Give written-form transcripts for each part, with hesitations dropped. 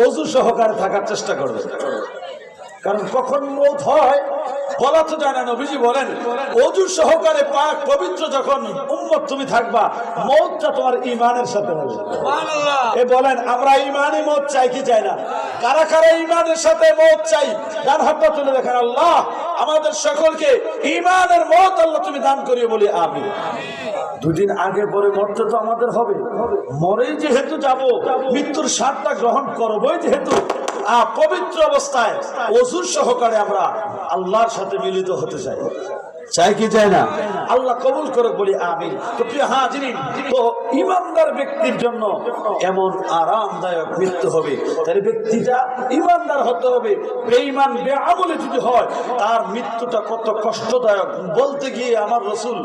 ওযু সহকারে থাকার চেষ্টা করবে, কারণ কখন মওত হয় বলা তো যায় না। নবীজি বলেন ওযু সহকারে পাক পবিত্র যখন উম্মত তুমি থাকবা, মওতটা তোমার ঈমানের সাথে হবে। সুবহানাল্লাহ। এ বলেন আমরা ঈমানি মওত চাই কি চাই না? কারা কারা ঈমানের সাথে মওত চাই? ডান হাতটা তুলে দেখেন। আল্লাহ আমাদের সকলকে ঈমানের মওত আল্লাহ তুমি দান করিও, বলি আমিন। দুদিন আগে পরে মরতে তো আমাদের হবে, মরেই যেহেতু যাব, মৃত্যুর স্বাদটা গ্রহণ করবোই যেহেতু, পবিত্র অবস্থায় ওযু সহকারে আমরা আল্লাহর সাথে মিলিত হতে চাই। চাই কি চাই না? আল্লাহ কবুল করে, বলি আমিন। তো প্রিয় হাজিরিন, তো ঈমানদার ব্যক্তির জন্য এমন আরামদায়ক মৃত্যু হবে। তার ব্যক্তিটা ঈমানদার হতে হবে। বেঈমান বেআমলে যদি হয়, তার মৃত্যুটা কত কষ্টদায়ক বলতে গিয়ে আমার রাসূল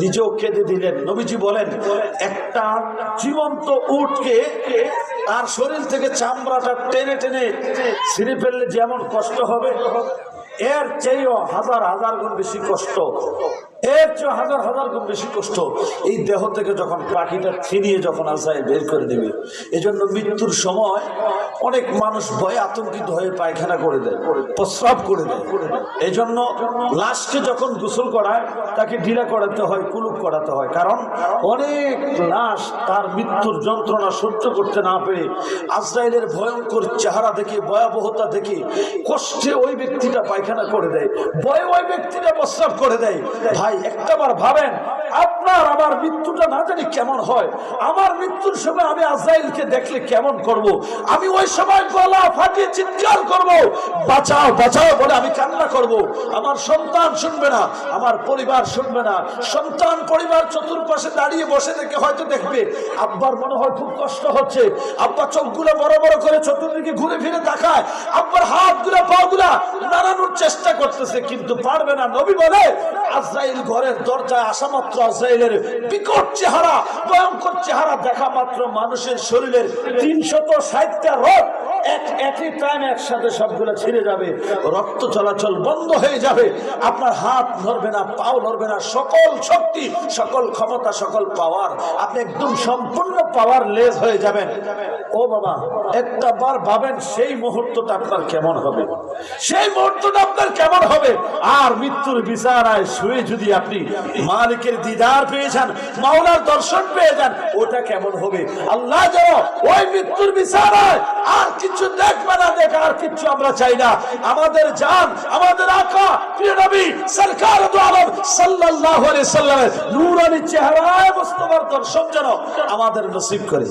নিজেও কেঁদে দিলেন। নবীজি বলেন একটা জীবন্ত উটকে তার শরীর থেকে চামড়াটা টেনে টেনে ছিঁড়ে ফেললে যেমন কষ্ট হবে, এর চেয়েও হাজার হাজার গুণ বেশি কষ্ট, এর চেয়ে হাজার হাজার গুণ বেশি কষ্ট এই দেহ থেকে যখন পাখিটা ছিনিয়ে যখন আজরাইল বের করে দেবে। এজন্য মৃত্যুর সময় অনেক মানুষ ভয়ে আতঙ্কিত হয়ে পায়খানা করে দেয়, প্রস্রাব করে দেয়। এজন্য লাশকে যখন গোসল করায় তাকে ঢিলা করাতে হয়, কুলুপ করাতে হয়। কারণ অনেক লাশ তার মৃত্যুর যন্ত্রণা সহ্য করতে না পেরে আজরাইলের ভয়ঙ্কর চেহারা দেখে, ভয়াবহতা দেখে কষ্টে ওই ব্যক্তিটা পায়খানা করে দেয়, ভয়ে ওই ব্যক্তিটা প্রস্রাব করে দেয়। ভাই একটাবার ভাবেন, আপনার আমার মৃত্যুটা না জানি কেমন হয়। আমার মৃত্যুর সময় আমি আজরাইলকে দেখলে কেমন করব? আমি ওই সময় গলা ফাটিয়ে চিৎকার করব, বাঁচাও বাঁচাও বলে আমি কান্না করব। আমার সন্তান শুনবে না, আমার পরিবার শুনবে না। সন্তান পরিবার চতুর্পাশে দাঁড়িয়ে বসে থেকে হয়তো দেখবে আব্বার মনে হয় খুব কষ্ট হচ্ছে। আব্বা চোখগুলো বড় বড় করে চতুর্দিকে ঘুরে ফিরে তাকায়, আব্বার হাতগুলো পাগুলা নাড়ানোর চেষ্টা করতেছে, কিন্তু পারবে না। নবী বলে আজরাইল ঘরের দরজায় আসা মাত্র আজরাইলের বিকট চেহারা, ভয়ঙ্কর চেহারা দেখা মাত্র মানুষের শরীরের ৩৬০টা রোগ একই টাইমে একসাথে সবগুলো ছিঁড়ে যাবে, রক্ত চলাচল বন্ধ হয়ে যাবে, আপনার হাত নড়বে না, পাও নড়বে না, সকল শক্তি, সকল ক্ষমতা, সকল পাওয়ার, আপনি একদম সম্পূর্ণ পাওয়ার লেস হয়ে যাবেন। ও বাবা, একটা বার ভাবেন সেই মুহূর্তটা আপনার কেমন হবে, সেই মুহূর্তটা আপনার কেমন হবে। আর মৃত্যুর বিছানায় শুয়ে যদি আপনি মালিকের দিদার পেয়ে যান, মাওলার দর্শন পেয়ে যান, ওটা কেমন হবে। আল্লাহ যেন ওই মৃত্যুর বিছানায় আর কিছু দেখবে না, দেখা আর কিছু আমরা চাই না। আমাদের জান, আমাদের আকা প্রিয় নবী সরকার দু আলম সাল্লাল্লাহু আলাইহি সাল্লামের নূরানি চেহারায় মুস্তাফার দর্শন যেন আমাদের নসিব করে।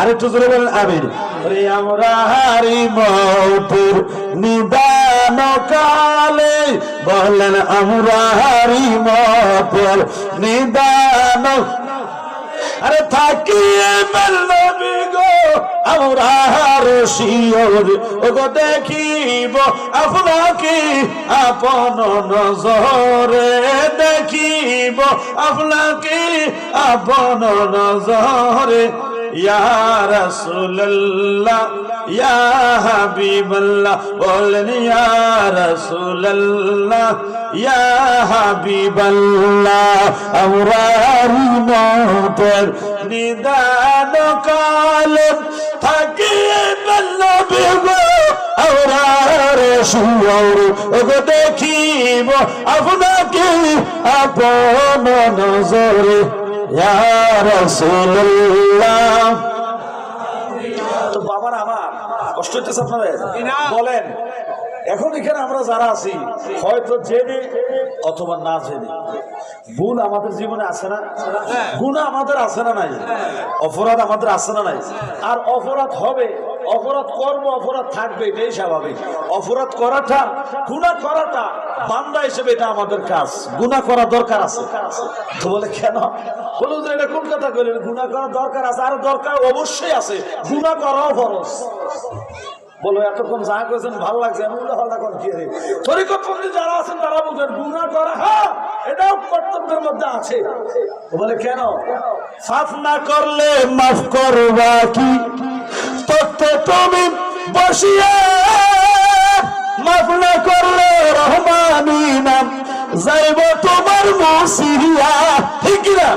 আর একটু জোরে বলেন আমিন। রে আমরা হারি মওতের নিদান কালে, বলেন আমরা হারি মওতের নিদান। আরে থাকিয়ে নবী গো আমরা রশিয়র ওগো দেখিব আপনাকে আপন নজরে, দেখিব আপনাকে আপন নজরে। ইয়া রাসূলুল্লাহ ইয়া হাবিবাল্লাহ, বলেন ইয়া রাসূলুল্লাহ ইয়া হাবিবাল্লাহ। আমরা মওতের নিদান কালে থাকিয়ে নবী গো আমরা রশিয়র ওগো দেখিব আপনাকে আপন নজরে। ইয়া রাসূলুল্লাহ। তো বাবার আমার কষ্ট হইতেছে আপনাদের? বলেন এখন এখানে আমরা যারা আছি, হয়তো জেনে অথবা না জেনে ভুল আমাদের জীবনে আছে না? গুনাহ আমাদের আছে না নাই? অপরাধ আমাদের আছে না নাই? আর অপরাধ হবে, অপরাধ করব, অপরাধ থাকবে, এটাই স্বাভাবিক। অপরাধ করাটা, গুনাহ করাটা বান্দা হিসেবে এটা আমাদের কাজ। গুনাহ করা দরকার আছে। তো বলে কেন? বলো যে এটা কোন কথা কইলেন? গুনাহ করা দরকার আছে, আর দরকার অবশ্যই আছে, গুনাহ করাও ফরজ। বলো এতক্ষণ যা করেছেন ভালো লাগছে, আমি এখন কি রে তরিকতপন্থী যারা আছেন তারা বলছেন গুনাহ করা হ্যাঁ এটাও কর্তব্যের মধ্যে আছে। বলে কেন? মাফ না করলে মাফ করবা কি, তত্ত্ব তুমি বসিয়ে মাফ না করলে রহমানি নাম যাইব তোমার মুসিয়া। ঠিক না?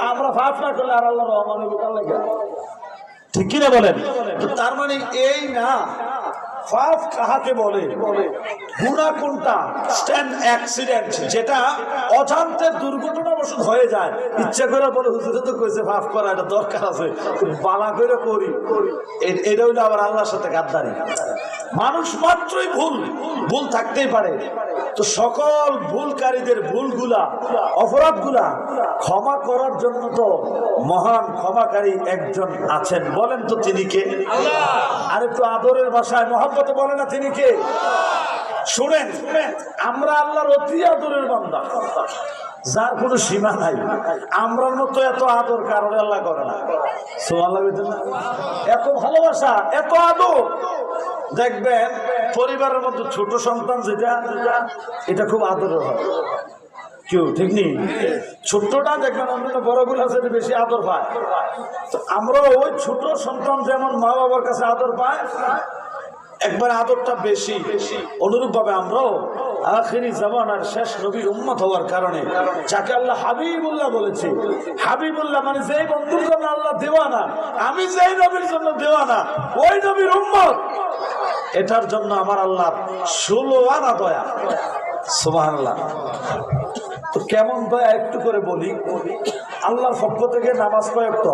আমরা মাফ না করলে আর আল্লাহ রহমান হবে কার লাগে? ঠিক কিনা বলেন? তো তার মানে এই না পাপ কাহাকে বলে, গুনাহ কোনটা? স্ট্যান্ড অ্যাক্সিডেন্ট, যেটা অজান্তে দুর্ঘটনাবশত হয়ে যায়। ইচ্ছা করে বলে হুজুরে তো কইছে পাপ করা, এটা দরকার আছে, বালা করে করি, এটা হইলো আবার আল্লাহর সাথে গাদ্দারি। মানুষ মাত্রই ভুল থাকতেই পারে। তো সকল ভুলকারীদের ভুলগুলা, অপরাধগুলা ক্ষমা করার জন্য তো মহান ক্ষমাকারী একজন আছেন। বলেন তো তিনি কে? আর একটু আদরের ভাষায় মহব্বতে বলে না তিনি কে? শুনেন, আমরা আল্লাহর অতি আদরের বান্দা, যার কোনো সীমা নাই। আমরার মতো এত আদর কারণে আল্লাহ করে না। সুবহানাল্লাহ, এত ভালোবাসা, এত আদর। দেখবেন পরিবারের মধ্যে ছোট সন্তান যেটা, এটা খুব আদরের হয়। কেউ ঠিক নেই, ছোট্টটা দেখবেন অন্যান্য বড়গুলো আছে বেশি আদর পায়। তো আমরা ওই ছোট সন্তান যেমন মা বাবার কাছে আদর পায়, একবার আদরটা বেশি, অনুরূপ ভাবে আমরাও আখিরি জামানার শেষ নবীর উম্মত হওয়ার কারণে, যাকে আল্লাহ হাবিবুল্লাহ বলেছে, হাবিবুল্লাহ মানে যেই বন্ধুর জন্য আল্লাহ দেওয়ানা, আমি যেই নবীর জন্য দেওয়ানা, ওই নবীর উম্মত, এটার জন্য আমার আল্লাহ 16 আনা দয়া। সুবহানাল্লাহ। তো কেমন দয়া একটু করে বলি। আল্লাহর পক্ষ থেকে নামাজ কয় ওয়াক্ত?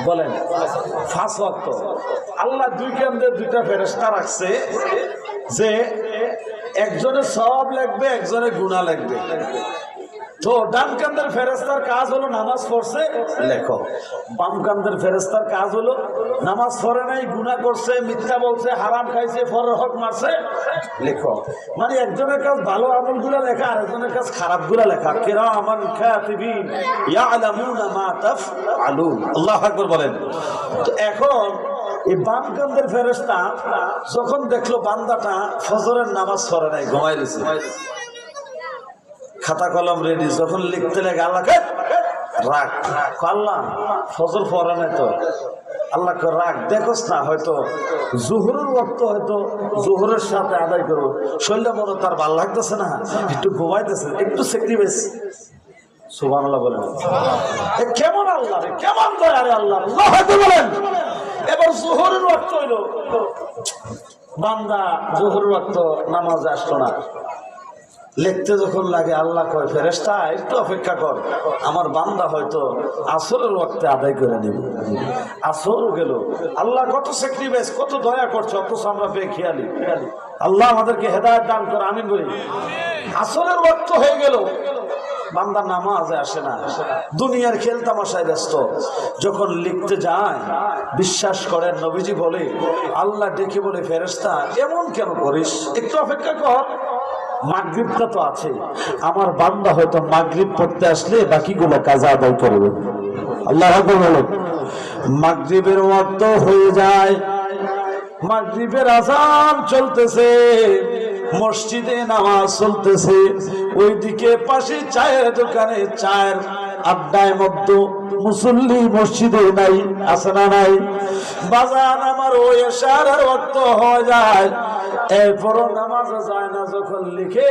বলেন 5 ওয়াক্ত। আল্লাহ 2 কেন্দ্রে 2টা ফেরেশতা রাখছে, যে একজনের সওয়াব লিখবে, একজনের গুনাহ লিখবে। তো ডান কান্দের ফেরেশতার কাজ হলো নামাজ পড়ছে, লেখো। বাম কান্দের ফেরেশতার কাজ হলো নামাজ পড়ে নাই, গুনাহ করছে, মিথ্যা বলছে, হারাম খাইছে, পরের হক মারছে, লেখো। মানে একজনের কাজ ভালো আমলগুলো লেখা, আর একজনের কাজ খারাপগুলো লেখা। কিরামান কাতিবিন ইয়ালামুনা মা তাফআলুন। আল্লাহু আকবার বলেন। তো এখন এই বাম কান্দের ফেরেশতা যখন দেখলো বান্দাটা ফজরের নামাজ পড়ে নাই, ঘুমাই গেছে, খাতা কলম রেডি, যখন লিখতে লাগে আল্লাহকে রাখ, আল্লাহ ফজর পড়ে নাই তো, আল্লাহকে রাখ, দেখোস না হয়তো জোহরের ওয়াক্ত, হয়তো জোহরের সাথে আদায় করবো, শরীরটা মনে তার ভালো লাগতেছে না, একটু ঘুমাইতেছে, একটু স্যাক্রিফাইস। সুবহানাল্লাহ বলেন। কেমন আল্লাহ রে, কেমন দয়া রে আল্লাহ, আল্লাহু আকবার বলেন। এবার জোহরের ওয়াক্ত হইল, বান্দা জোহরের ওয়াক্ত নামাজে আসলো না, লিখতে যখন লাগে আল্লাহ কয় ফেরেশতা একটু অপেক্ষা কর, আমার বান্দা হয়তো আসরের ওয়াক্তে আদায় করে নেব। আসর গেল, আল্লাহ কত স্যাক্রিফাইস, কত দয়া করছে, অথচ আমরা বেখেয়ালি। আল্লাহ আমাদেরকে হেদায়েত দান করে, আমিন বলি। আসরের ওয়াক্ত হয়ে গেল, বান্দা নামাজে আসে না, দুনিয়ার খেল তামাশায় ব্যস্ত। যখন লিখতে যায়, বিশ্বাস করেন নবীজি বলে, আল্লাহ ডেকে বলে ফেরেশতা এমন কেন করিস, একটু অপেক্ষা কর, মাগরিবটা তো আছে, আমার বান্দা হয়তো মাগরিব পড়তে আসলে বাকিগুলো কাজ আদায় করবে। আল্লাহু আকবার বলেন। মাগরিবের ওয়াক্ত হয়ে যায়, মাগরিবের আযান চলতেছে, মসজিদে নামাজ চলতেছে, ওইদিকে পাশে চায়ের দোকানে চায়ের আড্ডায় মধ্য মুসল্লি মসজিদে নাই, আছে না নাই? বাজান আমার ওই এশারার ওয়াক্ত হয়ে যায়, এরপরও নামাজে যায় না। যখন লিখে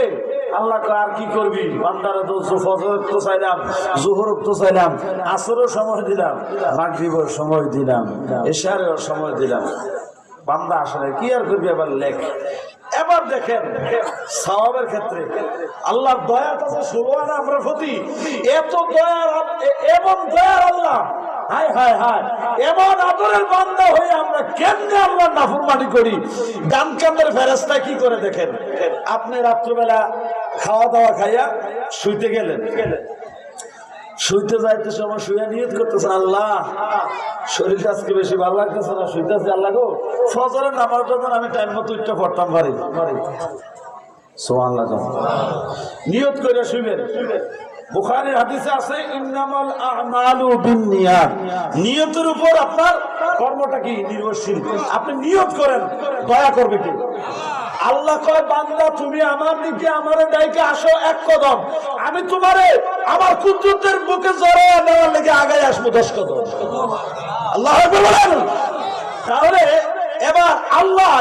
আল্লাহ আর কি করবি, বান্দারা তো ফজর তো চাইলাম, জোহর তো চাইলাম, আসরও সময় দিলাম, মাগরিবের সময় দিলাম, এশারের সময় দিলাম, বান্দা আসলে কি আর করবি, আবার লেখ। এবার দেখেন সওয়াবের ক্ষেত্রে আল্লাহর দয়া আছে, 16 আনা আমরা প্রতি, এত দয়ার, এমন দয়ার আল্লাহ, হায় হায় হায়, এমন আদরের বান্দা হয়ে আমরা কেমনে আল্লাহর নাফরমানি করি। ডান কান্দের ফেরেশতা কি করে দেখেন, আপনি রাত্রিবেলা খাওয়া দাওয়া খাইয়া শুইতে গেলেন, শুইতে যাইতে সময় শুয়ে নিয়ত করতেছেন, আল্লাহ শরীরটা আজকে বেশি ভালো লাগতেছে না, শুইতেছি, আল্লাহ গো ফজরের নামাজটা যেন আমি টাইম মতো উঠতে পড়তাম পারি। সুবহানাল্লাহ, নিয়ত করে শুইবেন। বুখারীর হাদিসে আছে, ইন্নামাল আমালু বিন্নিয়াত, নিয়তের উপর আপনার কর্মটা কি নির্ভরশীল। আপনি নিয়ত করেন, দয়া করবে কি? আল্লাহ কয় বান্দা তুমি আমার দিকে আমারে ডাইকে আসো এক কদম, আমি তোমারে আমার কুদরতের বুকে জড়ায় নেওয়ার লেগে আগায় আসবো 10 কদম। আল্লাহ বলেন। তাহলে এবার আল্লাহ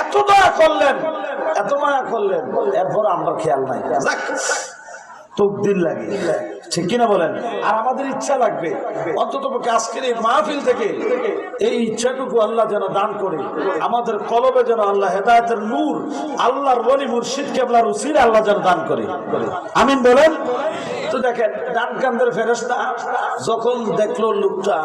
এত দয়া করলেন, এত মায়া করলেন, এরপর আমরা খেয়াল নাই। তকদির লাগে, ঠিক কিনা বলেন? আর আমাদের ইচ্ছা লাগবে অন্ততপক্ষে আজকের এই মাহফিল থেকে এই ইচ্ছাটুকু আল্লাহ যেন দান করে, আমাদের কলবে যেন আল্লাহ হেদায়েতের নূর, আল্লাহর ওলি মুর্শিদ কেবলার উসিলা আল্লাহ যেন দান করে। আমিন বলেন। তো দেখেন ডান কান্দের ফেরেশতা যখন দেখলো লোকটা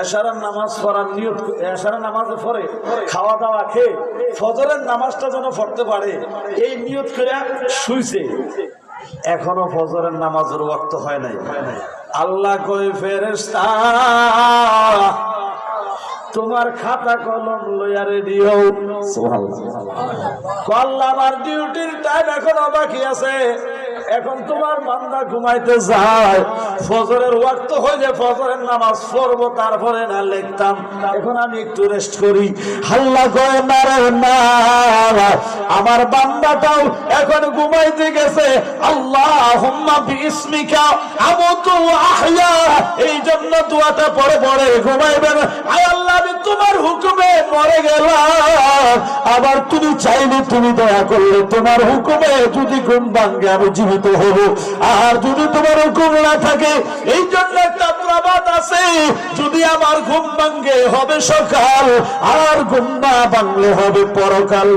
এশারার নামাজ পড়ার নিয়ত, এশারার নামাজে পড়ে খাওয়া দাওয়া খেয়ে ফজরের নামাজটা যেন পড়তে পারে এই নিয়ত করে শুইছে, এখনো ফজরের নামাজের ওয়াক্ত হয় নাই। আল্লাহ কই ফেরেশতা তোমার খাতা কলম লইয়া রেডি হও। সুবহানাল্লাহ। আল্লাহ আমার ডিউটির টাইম এখনো বাকি আছে, এখন তোমার বান্দা ঘুমাইতে যায়, ফজরের ওয়াক্ত হইলে ফজরের নামাজ পড়বো, তারপরে না লিখতাম, এখন আমি একটু রেস্ট করি। আল্লাহ কয় না রে না, আমার বান্দাটাও এখন ঘুমাইতে গেছে। আল্লাহুম্মা বিইসমিকা আমুতু ওয়া আহইয়া, এই জন্য দোয়াটা পড়ে পড়ে ঘুমাইবেন। আয় আল্লাহ আমি তোমার হুকুমে মরে গেলাম, আবার তুমি চাইলে তুমি দয়া করলে তোমার হুকুমে যদি ঘুম ভাঙে আমি জীবিত হব, আর যদি তোমার হুকুম না থাকে, এই জন্য একটা প্রবাদ আছে, যদি আমার ঘুম ভাঙে হবে সকাল, আর ঘুম না ভাঙলে হবে পরকাল।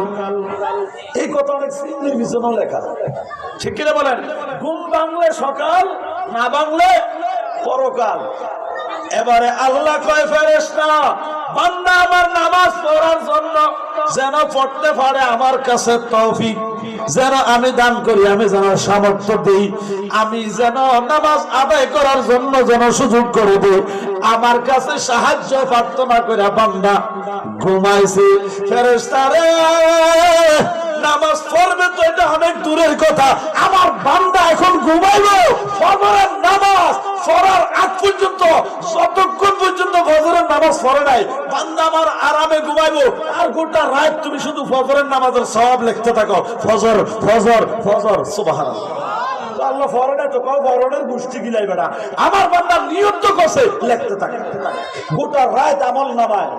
এই কথা অনেক সিন্নির মিশনও লেখা, ঠিক কিনা বলেন? ঘুম ভাঙলে সকাল, না ভাঙলে পরকাল। এবারে আল্লাহ কয় ফেরেশতা বান্দা আমার নামাজ পড়ার জন্য যেন পড়তে পারে, আমার কাছে তৌফিক যেন আমি দান করি, আমি যেন সামর্থ্য দেই, আমি যেন নামাজ আদায় করার জন্য যেন সুযোগ করে দেই, আমার কাছে সাহায্য প্রার্থনা করে বান্দা ঘুমাইছে। ফেরেশতা রে নামাজ পড়বে তো এটা অনেক দূরের কথা, আমার বান্দা এখন ঘুমাইবো, ফজরের নামাজ পড়ার আগ পর্যন্ত, যতক্ষণ পর্যন্ত ফজরের নামাজ পড়ে নাই বান্দা আমার আরামে ঘুমাইবো, আর গোটা রাত তুমি শুধু ফজরের নামাজের সওয়াব লিখতে থাকো, ফজর ফজর ফজর। সুবহানাল্লাহ। আল্লাহ ফরনে তো কও ফরনের গোষ্ঠী গিলাই বেড়া, আমার বান্দা নিয়ত করছে লিখতে থাকে, গোটা রাত আমল নামায়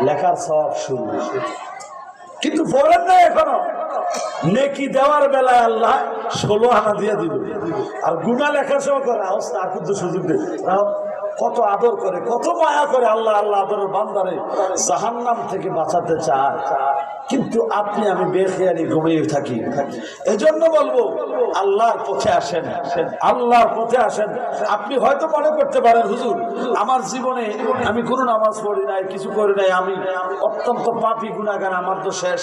লেখার সওয়াব শুরু, কিন্তু ফরন নাই এখনো। নেকি দেওয়ার বেলায় আল্লাহ 16 আনা দিয়ে দিবে, আর গুনাহ লেখার সময় করে অবস্থা আর কিন্তু সুযোগ দেয়। কত আদর করে, কত মায়া করে আল্লাহ, আল্লাহ আদরের বান্দারে জাহান্নাম থেকে বাঁচাতে চায়, কিন্তু আপনি আমি বেখেয়ালি ঘুমিয়ে থাকি। এজন্য বলবো আল্লাহর পথে আসেন, আল্লাহর পথে আসেন। আপনি হয়তো মনে করতে পারেন হুজুর আমার জীবনে আমি কোনো নামাজ পড়ি নাই, কিছু করি নাই, আমি অত্যন্ত পাপী গুনাহগার, আমার তো শেষ,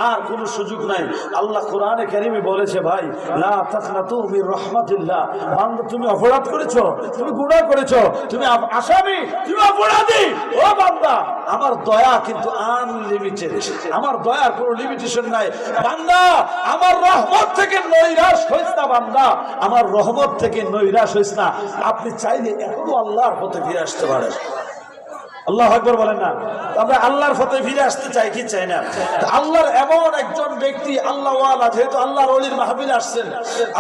আর কোনো সুযোগ নাই। আল্লাহ কোরআনে কারীমে বলেছে ভাই লা তাকনাতু মির রাহমাতিল্লাহ, বান্দা তুমি অপরাধ করেছো, তুমি গুনাহ করেছো, তুমি আসামি, তুমি অপরাধী, ও বান্দা আমার দয়া কিন্তু আনলিমিটেড, আমার দয়ার কোনো লিমিটেশন নাই। বান্দা আমার রহমত থেকে নৈরাশ হইস না, বান্দা আমার রহমত থেকে নৈরাশ হইস না। আপনি চাইলে এখনো আল্লাহর পথে ফিরে আসতে পারেন। আল্লাহু আকবার বলেন না? আমরা আল্লাহর পথে ফিরে আসতে চাই কি চাই না? আল্লাহর এমন একজন ব্যক্তি, আল্লাহ ওয়ালা, যেহেতু আল্লাহর ওলির মাহফিলে আসছেন,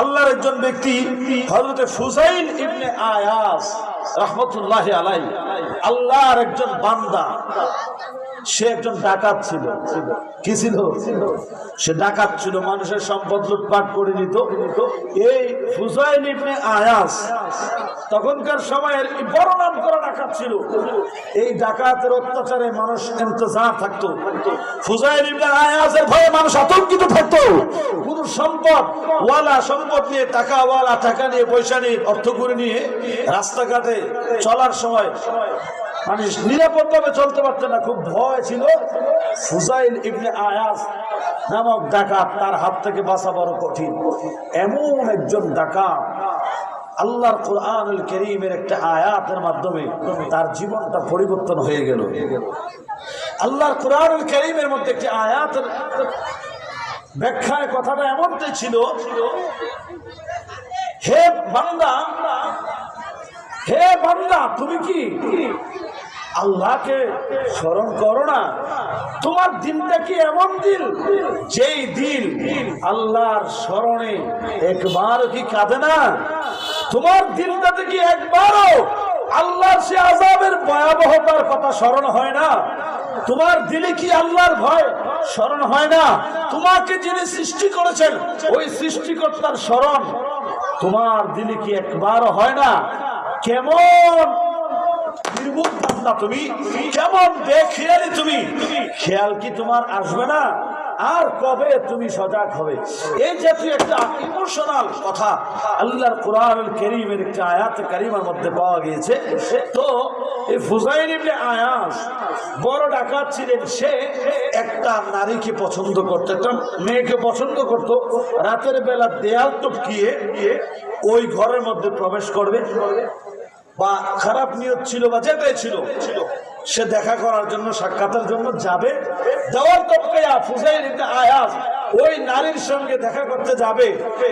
আল্লাহর একজন ব্যক্তি হযরত ফুযাইল ইবনে আয়াস রাহমাতুল্লাহি আলাইহি, আল্লাহর একজন বান্দা, সে একজন ডাকাত ছিল। কি ছিল? সে ডাকাত ছিল, মানুষের সম্পদ লুটপাট করে নিত। এই ফুযাইল ইবনে আয়াস তখনকার সময়ের বড় নাম করা ডাকাত ছিল। এই ডাকাতের অত্যাচারে মানুষ ইন্তজার থাকতো, ফুযাইল ইবনে আয়াসের ভয়ে মানুষ আতঙ্কিত থাকতো। কোন সম্পদ ওয়ালা সম্পদ নিয়ে, টাকা ওয়ালা টাকা নিয়ে, পয়সা নিয়ে, অর্থ করে নিয়ে রাস্তাঘাটে চলার সময় মানুষ নিরাপদভাবে চলতে পারতেন না, খুব ভয় ছিল। ফুযাইল ইবনে আয়াস নামক ডাকাত, তার হাত থেকে বাঁচা বড় কঠিন। এমন একজন ডাকাত আল্লাহর কোরআনুল কারীমের একটা আয়াতের মাধ্যমে তার জীবনটা পরিবর্তন হয়ে গেল। আল্লাহর কোরআনুল কারীমের মধ্যে একটি আয়াতের ব্যাখ্যায় কথাটা এমনটাই ছিল, হে বান্দা, হে বান্দা তুমি কি আল্লাহকে স্মরণ করো না? তোমার দিনটা কি এমন দিন যেই দিন আল্লাহর স্মরণে একবার কি কাঁদে না? তোমার দিনটাতে কি একবারও আল্লাহর সে আযাবের ভয়াবহতার কথা স্মরণ হয় না? তোমার দিলে কি আল্লাহর ভয় স্মরণ হয় না? তোমাকে যিনি সৃষ্টি করেছেন ওই সৃষ্টিকর্তার স্মরণ তোমার দিলে কি একবারও হয় না কেমন নির্মুখ বান্দা তুমি, কেমন বেখেয়ালি তুমি, খেয়াল কি তোমার আসবে না? আর কবে তুমি সজাগ হবে? এই জাতীয় একটা ইমোশনাল কথা আল্লাহর কোরআনুল কারীমের একটা আয়াতে কারিমার মধ্যে পাওয়া গিয়েছে। তো এই ফুজাইল ইবনে আয়াস বড় ডাকাত ছিলেন। সে একটা নারীকে পছন্দ করত, একটা মেয়েকে পছন্দ করত। রাতের বেলা দেয়াল টপকিয়ে ওই ঘরের মধ্যে প্রবেশ করবে, বা খারাপ নিয়ত ছিল বা যেটাই ছিল, সে দেখা করার জন্য সাক্ষাতের জন্য যাবে। দেওয়াল টপকাইয়া ফুজাইল ইবনে আয়াস ওই নারীর সঙ্গে দেখা করতে যাবে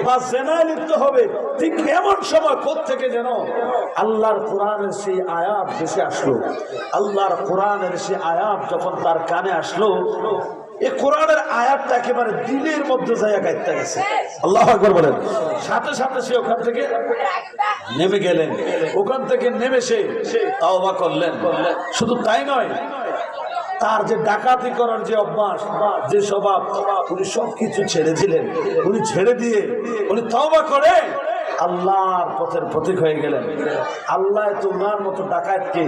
বা জেনায় লিপ্ত হবে। ঠিক এমন সময় কোত্থেকে যেন আল্লাহর কোরআনের সেই আয়াত ভেসে আসলো। আল্লাহর কোরআনের সেই আয়াত যখন তার কানে আসলো, এই কোরআনের আয়াতটা একেবারে দিলের মধ্যে যাইয়া গাইতে গেছে। আল্লাহু আকবার বলেন। সাথে সাথে সে ওখান থেকে নেমে গেলেন। ওখান থেকে নেমে সে তাওবা করলেন। শুধু তাই নয়, তার যে ডাকাতি করার যে অভ্যাস, যে স্বভাব, উনি সবকিছু ছেড়ে দিলেন। উনি ছেড়ে দিয়ে উনি তাওবা করে আল্লাহর পথের প্রতীক হয়ে গেলেন। আল্লাহ তোমার মতো ডাকাতকে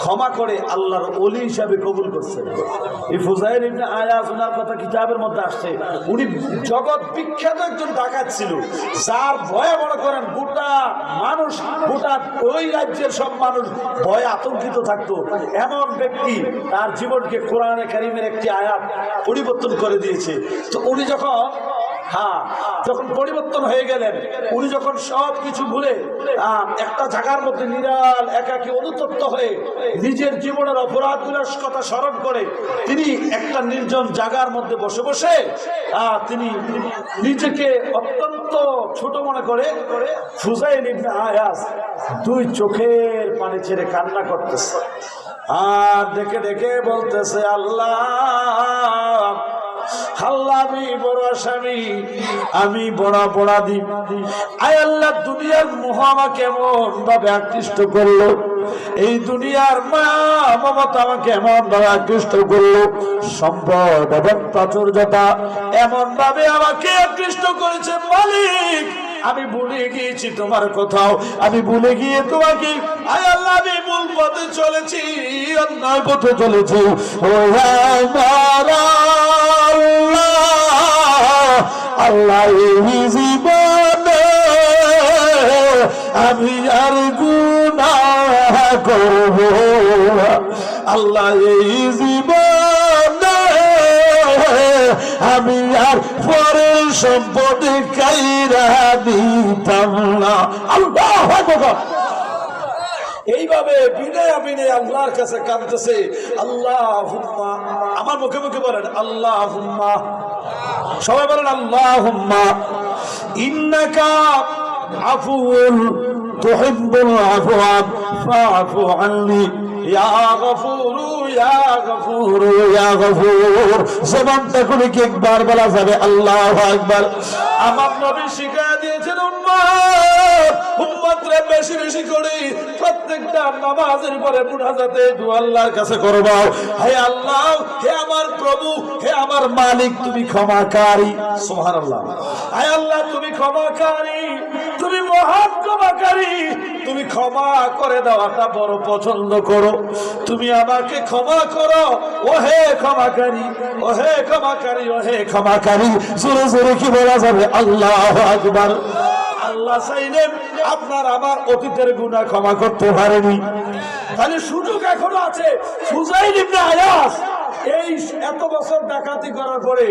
ক্ষমা করে আল্লাহর ওলি হিসাবে কবুল করছেন। এই ফুজাইল ইবনে আয়াস ওনার কথা কিতাবের মধ্যে আসছে। উনি জগৎ বিখ্যাত একজন ডাকাত ছিল, যার ভয়ে মনে করেন গোটা মানুষ, গোটা ওই রাজ্যের সব মানুষ ভয়ে আতঙ্কিত থাকতো। এমন ব্যক্তি, তার জীবনকে কোরআনে কারীমের একটি আয়াত পরিবর্তন করে দিয়েছে। তো উনি যখন পরিবর্তন হয়ে গেলেন, উনি যখন সব কিছু ভুলে একটা জায়গার মধ্যে নিরাল একাকী অনুতপ্ত হয়ে নিজের জীবনের অপরাধগুলোর কথা স্মরণ করে তিনি একটা নির্জন জায়গার মধ্যে বসে বসে তিনি নিজেকে অত্যন্ত ছোট মনে করে ফুজাইল ইবনে আয়াস দুই চোখের পানি ছেড়ে কান্না করতেছে আর ডেকে ডেকে বলতেছে, আল্লাহ আল্লাহ, আমি বড় আসামি, আমি বড় অপরাধী। আয় আল্লাহ, দুনিয়ার মোহ আমাকে এমন ভাবে আকৃষ্ট করলো, এই দুনিয়ার মায়া মমতা আমাকে এমন ভাবে আকৃষ্ট করলো, সম্পদ এবং প্রাচুর্যতা এমন ভাবে আমাকে আকৃষ্ট করেছে। মালিক, আমি ভুলে গিয়েছি তোমার কোথাও, আমি ভুলে গিয়ে তোমাকে, আয় আল্লাহ, আমি ভুল পথে চলেছি, অন্যায় পথে চলেছি। ও আল্লাহ, এই জীবনে আমি আর গুনাহ করব, আল্লাহ এই জীবনে আমি আর পরের সম্পদে কাইরা দিতাম না। আল্লাহ এইভাবে বিনয় বিনয় আল্লাহর কাছে কাঁদতেছে। আল্লাহুম্মা, আমার মুখে মুখে বলেন আল্লাহুম্মা, সবাই বলেন আল্লাহুম্মা ইন্নাকা আফুউন তুহিব্বুল আফওয়া ফাআফু আন্নি ইয়া গফুরু ইয়া গফুরু ইয়া গফুর। জবানটা খুলে কি একবার বলা যাবে আল্লাহু আকবার? আমার নবী শিখিয়ে দিয়েছেন উম্মতরে বেশি বেশি করে প্রত্যেকটা নামাজের পরে মুনাজাতে দোয়া আল্লাহর কাছে করবা, হে আল্লাহ, হে আমার প্রভু, হে আমার মালিক, তুমি ক্ষমাকারী। সুবহানাল্লাহ। হে আল্লাহ, তুমি ক্ষমাকারী, তুমি মহান ক্ষমাকারী, তুমি ক্ষমা করে দেওয়াটা বড় পছন্দ করো। তুমি আমাকে ক্ষমা করো, ও হে ক্ষমাকারী, ও হে ক্ষমাকারী, ও হে ক্ষমাকারী। জোরে জোরে কি বলা যাবে আল্লাহু আকবার? আল্লাহ চাইলেন আপনার আমার অতীতের গুনাহ ক্ষমা করতে পারেনি, তাহলে সুযোগ এখনো আছে। ফুজাইল ইবনে আয়াস এই এত বছর ডাকাতি করার পরে,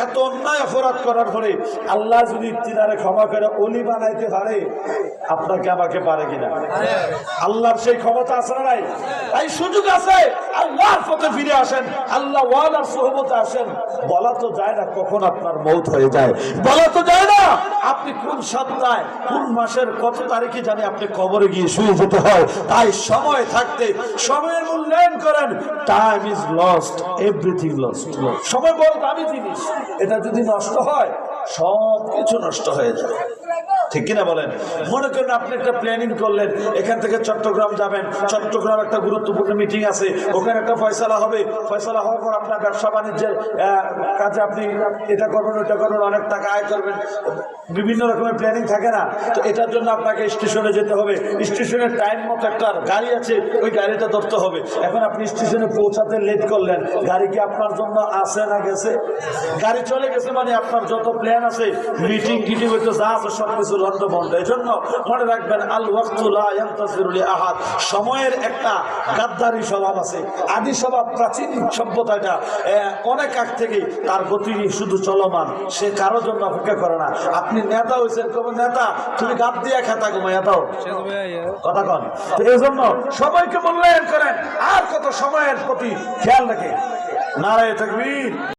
এত অন্যায় অপরাধ করার পরে আল্লাহ যদি তিনারে ক্ষমা করে ওলি বানাইতে পারে, আপনাকে আমাকে পারে কিনা? আল্লাহর সেই ক্ষমতা আছে না নাই? তাই সুযোগ আছে, আল্লাহর পথে ফিরে আসেন, আল্লাহ ওয়ালার সোহবতে আসেন। বলা তো যায় না কখন আপনার মৌত হয়ে যায়, বলা তো যায় না আপনি কোন সপ্তাহে কোন মাসের কত তারিখে জানি আপনি কবরে গিয়ে শুয়ে যেতে হয়। তাই সময় থাকতে সময়ের মূল্যায়ন করেন। Time is lost, everything lost. সময় বড় দামি জিনিস, এটা যদি নষ্ট হয় সব কিছু নষ্ট হয়ে যায়। ঠিক কিনা বলেন? মনে করেন আপনি একটা প্ল্যানিং করলেন, এখান থেকে চট্টগ্রাম যাবেন, চট্টগ্রাম একটা গুরুত্বপূর্ণ মিটিং আছে, ওখানে একটা ফয়সালা হবে, ফয়সালা হওয়ার পর আপনার ব্যবসা বাণিজ্যের কাজে আপনি এটা করবেন ওইটা করবেন, অনেক টাকা আয় করবেন, বিভিন্ন রকমের প্ল্যানিং থাকে না? তো এটার জন্য আপনাকে স্টেশনে যেতে হবে, স্টেশনের টাইম মতো একটা গাড়ি আছে, ওই গাড়িটা ধরতে হবে। এখন আপনি স্টেশনে পৌঁছাতে লেট করলেন, গাড়ি কি আপনার জন্য আসে না গেছে? গাড়ি চলে গেছে মানে আপনার যত প্ল্যান আছে, মিটিং টিটিং হইতে যা আছে সবকিছু লন্ড বন্ধ। এই জন্য মনে রাখবেন, আল ওয়াক্তু লা ইয়ানতাসিরু লি আহাদ, সময়ের একটা গাদ্দারি স্বভাব আছে, আদি স্বভাব, প্রাচীন সভ্যতাটা অনেক আগ থেকে তার গতি শুধু চলমান, সে কারোর জন্য অপেক্ষা করে না। আপনি নেতা হয়েছেন, কবে নেতা তুমি গাদ দিয়া খেতা ঘুমাইয়া দাও, কথা কন। তো এই জন্য সময়কে মূল্যায়ন করেন, আর কত সময়ের প্রতি খেয়াল রাখে। নারায়ে তাকবীর।